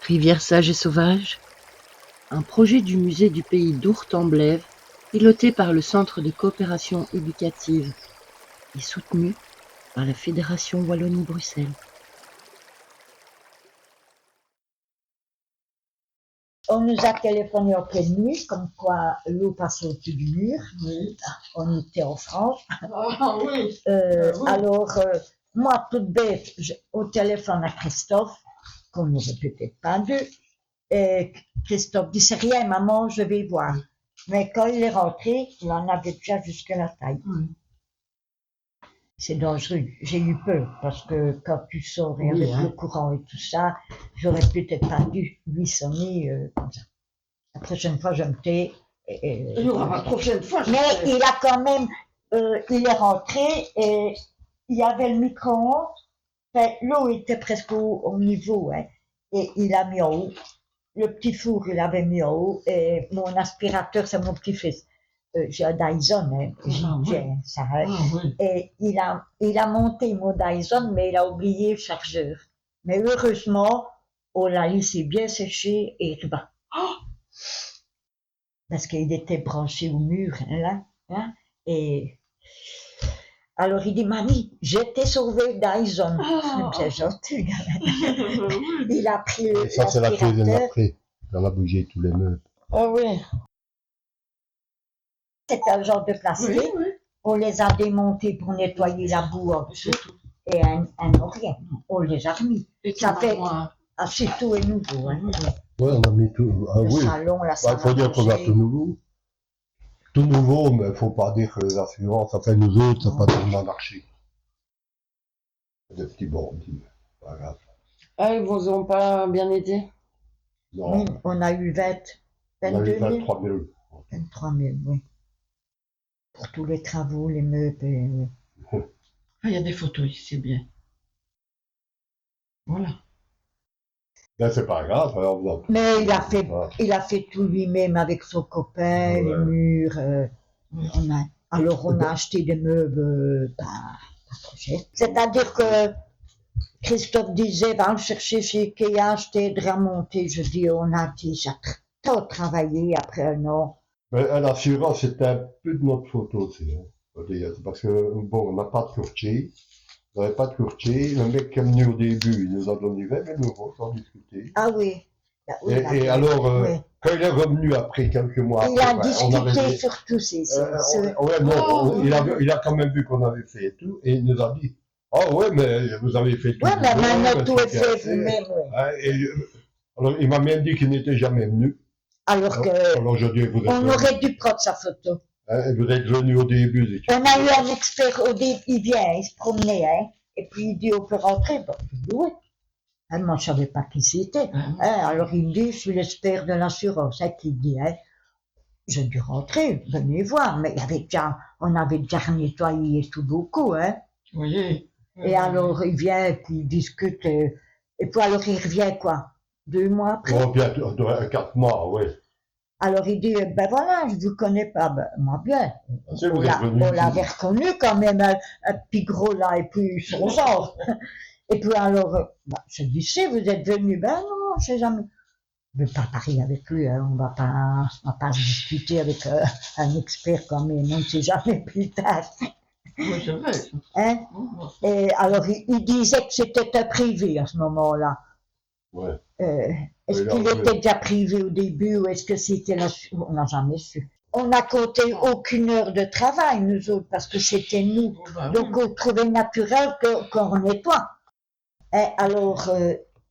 Rivière sage et sauvage, un projet du musée du pays d'Ourthe-en-Blève, piloté par le Centre de coopération éducative et soutenu par la Fédération Wallonie-Bruxelles. On nous a téléphoné en pleine nuit, comme quoi l'eau passait au-dessus du mur. Oui. On était en France. Ah oui. Oui. Alors, moi, toute bête, au téléphone à Christophe, qu'on n'aurait peut-être pas dû, et Christophe dit, c'est rien, maman, je vais voir. Mais quand il est rentré, il en avait déjà jusqu'à la taille. C'est dangereux. J'ai eu peur, parce que quand tu sors et avec le courant et tout ça, j'aurais peut-être pas dû lui sonner comme ça. La prochaine fois, je me tais. La prochaine fois, mais il a quand même, il est rentré et il y avait le micro-ondes. L'eau était presque au niveau, hein, et il a mis en haut. Le petit four, il avait mis en haut, et mon aspirateur, c'est mon petit-fils. J'ai un Dyson, hein, ça, hein, et il a monté mon Dyson, mais il a oublié le chargeur. Mais heureusement, on l'a laissé bien sécher et bah, parce qu'il était branché au mur, là, hein, et alors il dit, mamie, j'étais sauvé Dyson. C'est gentil, il a pris l'aspirateur. Ça, c'est la cuisine après. On a bougé tous les meubles. Ah oui. C'était un genre de plastique. Oui. On les a démontés pour nettoyer la boue en dessous. Et un rien. On les a remis. Ça fait assez tout est nouveau. Hein. Oui, on a mis tout. Ah, le oui. salon, la salle. Il faut dire qu'on a tout nouveau. Tout nouveau, mais il ne faut pas dire que les assurances, enfin nous autres, ça n'a pas tellement marché. Des petits bandits, pas grave. Ah, ils vous ont pas bien aidé? Non. On a eu 22 000. 23 000. 23 000, oui. Pour tous les travaux, les meubles. Il y a des photos ici, c'est bien. Voilà. Là, c'est pas grave. Alors, mais il a fait tout lui-même avec son copain, les murs. Alors on a acheté des meubles pas trop chers. C'est-à-dire que Christophe disait, va le chercher chez Ikea, acheter de remonter. Je dis, on a déjà tant travaillé après un an. Mais l'assurance, c'est un peu de notre faute aussi. Hein. Parce que, bon, on n'a pas de courtier. On n'avait pas de courtier. Le mec qui est venu au début, il nous a donné 20 000 € sans discuter. Ah oui. Et alors, quand il est revenu après quelques mois il après, a discuté sur tout ces... il a quand même vu qu'on avait fait et tout, et il nous a dit, ah ouais, mais vous avez fait tout. Ouais, mais maintenant tout est fait vous-même. Alors, il m'a même dit qu'il n'était jamais venu. Alors que, alors, je dis, on aurait dû prendre sa photo. Vous êtes venu au début. On a eu un expert au début, il vient, il se promenait, hein, et puis il dit, on peut rentrer. Bon, je dis, oui. Hein, moi, je ne savais pas qui c'était. Hein, alors, il me dit, je suis l'expert de l'assurance. Hein, qui dit, hein, j'ai dû rentrer, venez voir. Mais on avait déjà nettoyé tout beaucoup. Hein. Oui. Et alors, il vient, puis il discute. Et puis, alors, il revient, quoi, 2 mois après. Oh, bien, 4 mois, oui. Alors, il dit, ben voilà, je ne vous connais pas. Ben, moi, bien. On l'avait reconnu quand même, un petit gros là, et puis son genre. Et puis alors, je dis, si vous êtes venu, ben non, je sais jamais. Je ne vais pas parler avec lui, hein, on va pas discuter avec un expert quand même, on ne sait jamais plus tard. Oui, c'est vrai. Hein? Et alors, il disait que c'était un privé à ce moment-là. Ouais. Est-ce qu'il était déjà privé au début ou est-ce que c'était là? On n'a jamais su. On n'a compté aucune heure de travail, nous autres, parce que c'était nous. Donc, on trouvait naturel qu'on nettoie. Et alors,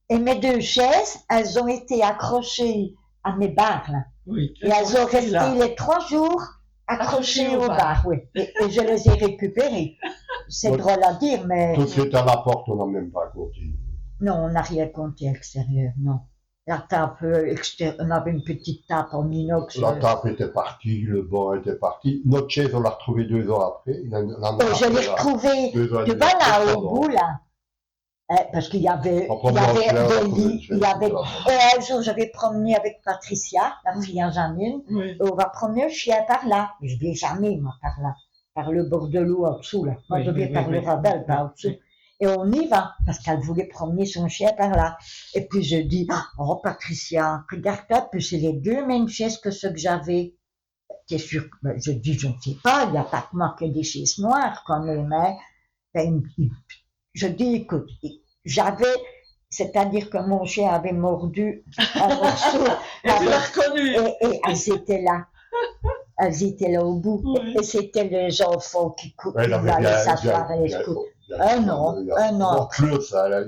et mes 2 chaises, elles ont été accrochées à mes barres, là. Oui, et elles ont resté les 3 jours accrochées aux barres, oui. Et je les ai récupérées. C'est drôle à dire, mais... Tout ce qui est à la porte, on n'a même pas compté. Non, on n'a rien compté à l'extérieur, non. La table extérieure, on avait une petite table en inox. La table était partie, le banc était parti. Notre chaise, on l'a retrouvée 2 ans après. Je l'ai retrouvée devant là, au bout, là. Parce qu'il y avait des lits, un jour j'avais promené avec Patricia, la fille à Janine, et on va promener le chien par là. Je ne vais jamais, moi, par là, par le bord de l'eau en dessous, là. Moi, je vais par le rabel, par en dessous. et on y va, parce qu'elle voulait promener son chien par là. Et puis je dis, oh Patricia, regarde un peu, c'est les deux mêmes chaises que ceux que j'avais. T'es sûr que, ben, je dis, je ne sais pas, il n'y a pas que moi que des chaises noires quand même, hein. Ben, je dis, écoute, j'avais, c'est-à-dire que mon chien avait mordu un morceau, Et tu l'as reconnu. et elles étaient là. Elles étaient là au bout. Ouais. Et c'était les enfants qui Ouais, non, mais allaient bien, s'asseoir et les scouts. Un an. Encore plus, ça, là.